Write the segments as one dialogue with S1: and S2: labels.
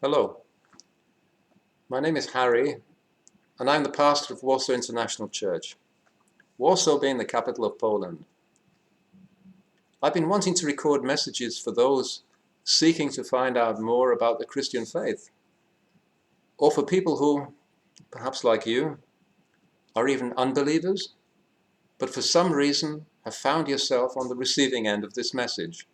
S1: Hello, my name is Harry, and I'm the pastor of Warsaw International Church, Warsaw being the capital of Poland. I've been wanting to record messages for those seeking to find out more about the Christian faith, or for people who, perhaps like you, are even unbelievers, but for some reason have found yourself on the receiving end of this message.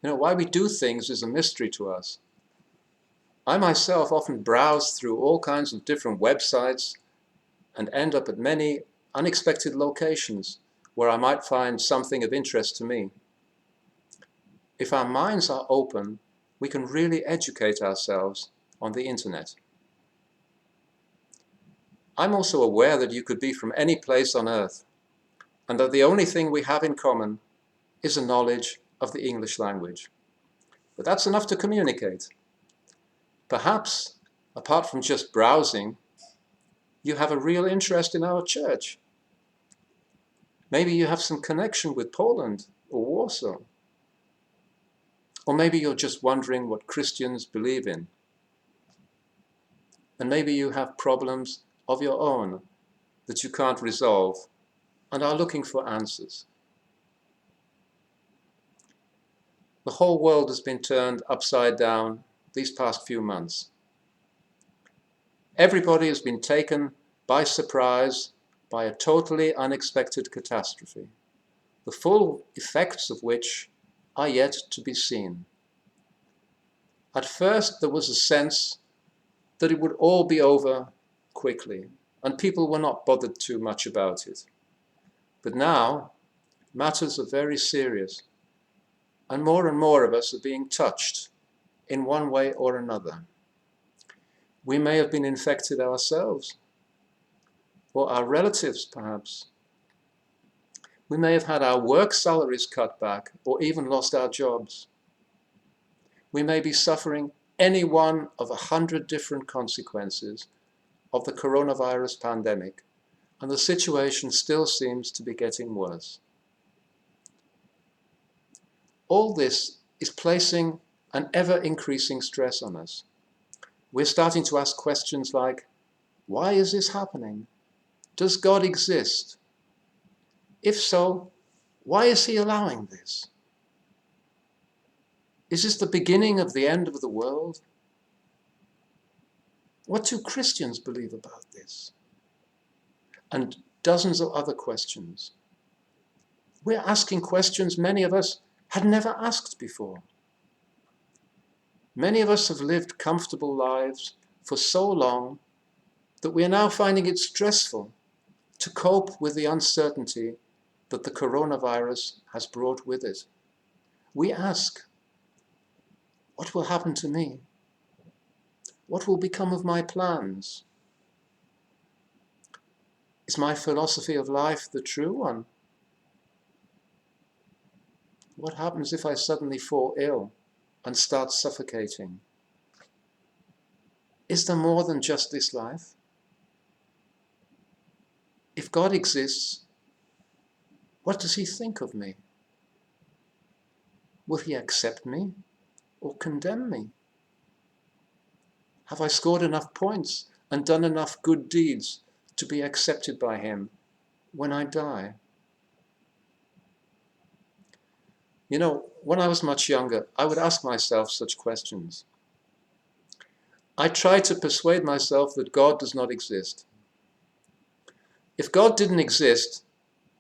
S1: Why we do things is a mystery to us. I myself often browse through all kinds of different websites and end up at many unexpected locations where I might find something of interest to me. If our minds are open, we can really educate ourselves on the internet. I'm also aware that you could be from any place on earth, and that the only thing we have in common is a knowledge of the English language. But that's enough to communicate. Perhaps, apart from just browsing, you have a real interest in our church. Maybe you have some connection with Poland or Warsaw. Or maybe you're just wondering what Christians believe in. And maybe you have problems of your own that you can't resolve and are looking for answers. The whole world has been turned upside down these past few months. Everybody has been taken by surprise by a totally unexpected catastrophe, the full effects of which are yet to be seen. At first, there was a sense that it would all be over quickly, and people were not bothered too much about it. But now, matters are very serious, and more of us are being touched in one way or another. We may have been infected ourselves, or our relatives perhaps. We may have had our work salaries cut back, or even lost our jobs. We may be suffering any one of 100 different consequences of the coronavirus pandemic, and the situation still seems to be getting worse. All this is placing an ever-increasing stress on us. We're starting to ask questions like, why is this happening? Does God exist? If so, why is he allowing this? Is this the beginning of the end of the world? What do Christians believe about this? And dozens of other questions. We're asking questions many of us had never asked before. Many of us have lived comfortable lives for so long that we are now finding it stressful to cope with the uncertainty that the coronavirus has brought with it. We ask, what will happen to me? What will become of my plans? Is my philosophy of life the true one? What happens if I suddenly fall ill and start suffocating? Is there more than just this life? If God exists, what does he think of me? Will he accept me or condemn me? Have I scored enough points and done enough good deeds to be accepted by him when I die? When I was much younger, I would ask myself such questions. I tried to persuade myself that God does not exist. If God didn't exist,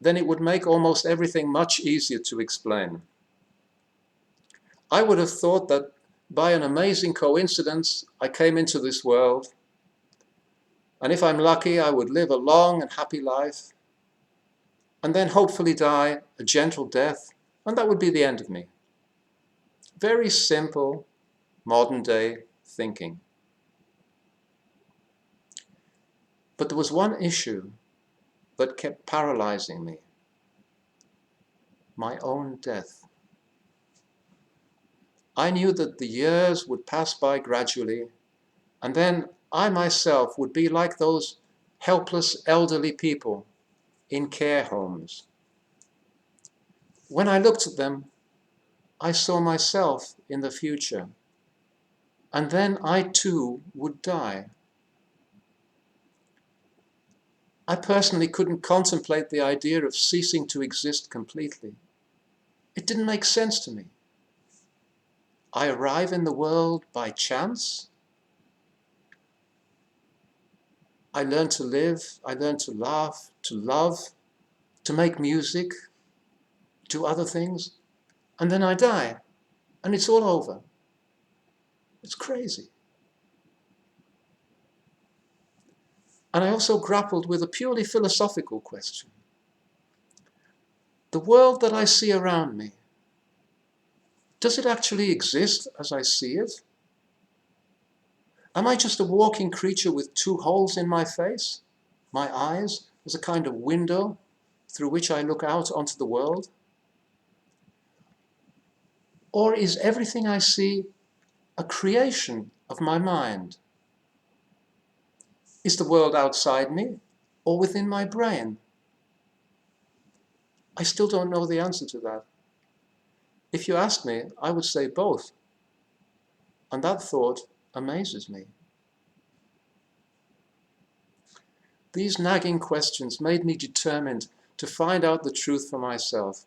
S1: then it would make almost everything much easier to explain. I would have thought that by an amazing coincidence, I came into this world, and if I'm lucky, I would live a long and happy life, and then hopefully die a gentle death, and that would be the end of me. Very simple, modern-day thinking. But there was one issue that kept paralyzing me: my own death. I knew that the years would pass by gradually, and then I myself would be like those helpless elderly people in care homes. When I looked at them, I saw myself in the future, and then I too would die. I personally couldn't contemplate the idea of ceasing to exist completely. It didn't make sense to me. I arrive in the world by chance. I learn to live, I learn to laugh, to love, to make music, do other things, and then I die, and it's all over. It's crazy. And I also grappled with a purely philosophical question. The world that I see around me, does it actually exist as I see it? Am I just a walking creature with two holes in my face, my eyes, as a kind of window through which I look out onto the world? Or is everything I see a creation of my mind? Is the world outside me or within my brain? I still don't know the answer to that. If you asked me, I would say both. And that thought amazes me. These nagging questions made me determined to find out the truth for myself,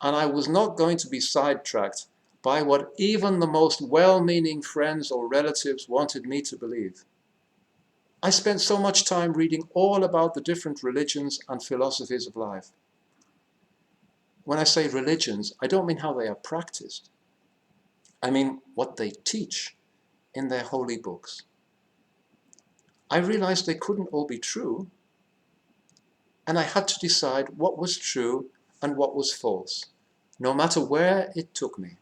S1: and I was not going to be sidetracked by what even the most well-meaning friends or relatives wanted me to believe. I spent so much time reading all about the different religions and philosophies of life. When I say religions, I don't mean how they are practiced. I mean what they teach in their holy books. I realized they couldn't all be true, and I had to decide what was true and what was false, no matter where it took me.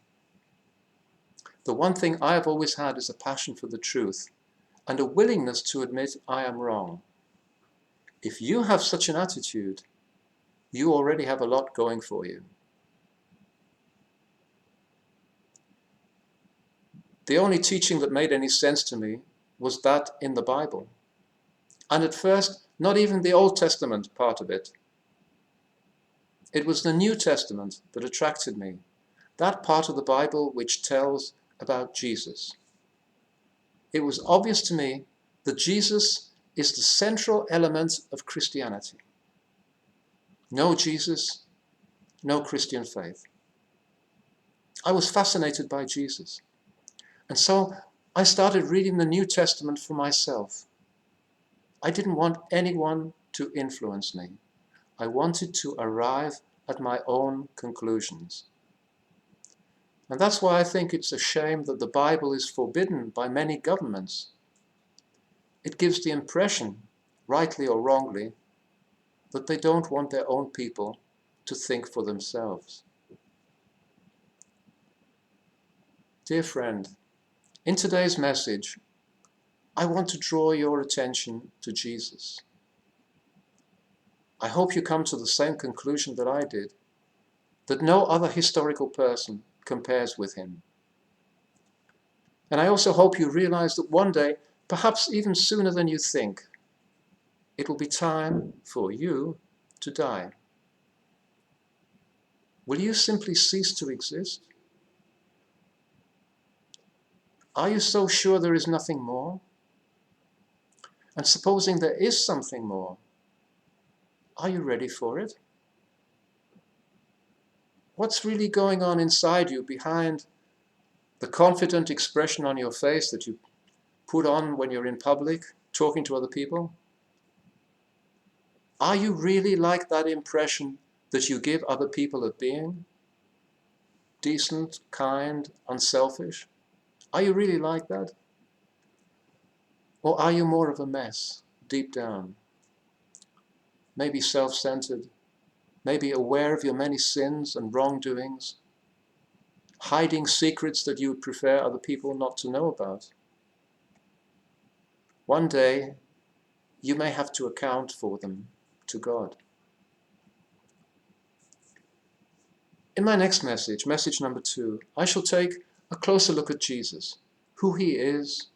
S1: The one thing I have always had is a passion for the truth and a willingness to admit I am wrong. If you have such an attitude, you already have a lot going for you. The only teaching that made any sense to me was that in the Bible. And at first, not even the Old Testament part of it. It was the New Testament that attracted me, that part of the Bible which tells about Jesus. It was obvious to me that Jesus is the central element of Christianity. No Jesus, no Christian faith. I was fascinated by Jesus. And so I started reading the New Testament for myself. I didn't want anyone to influence me. I wanted to arrive at my own conclusions. And that's why I think it's a shame that the Bible is forbidden by many governments. It gives the impression, rightly or wrongly, that they don't want their own people to think for themselves. Dear friend, in today's message, I want to draw your attention to Jesus. I hope you come to the same conclusion that I did, that no other historical person compares with him. And I also hope you realize that one day, perhaps even sooner than you think, it will be time for you to die. Will you simply cease to exist? Are you so sure there is nothing more? And supposing there is something more, are you ready for it? What's really going on inside you behind the confident expression on your face that you put on when you're in public, talking to other people? Are you really like that impression that you give other people of being? Decent, kind, unselfish? Are you really like that? Or are you more of a mess, deep down? Maybe self-centered, maybe aware of your many sins and wrongdoings, hiding secrets that you would prefer other people not to know about. One day, you may have to account for them to God. In my next message, message number 2, I shall take a closer look at Jesus, who he is,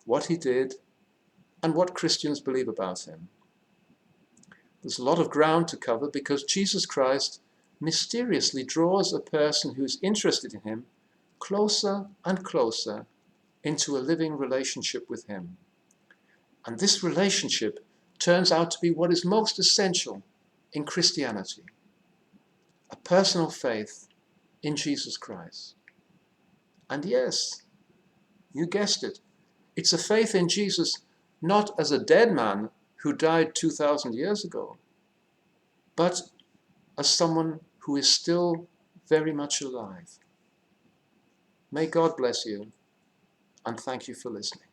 S1: what he did, and what Christians believe about him. There's a lot of ground to cover because Jesus Christ mysteriously draws a person who's interested in him closer and closer into a living relationship with him. And this relationship turns out to be what is most essential in Christianity, a personal faith in Jesus Christ. And yes, you guessed it, it's a faith in Jesus not as a dead man who died 2,000 years ago, but as someone who is still very much alive. May God bless you, and thank you for listening.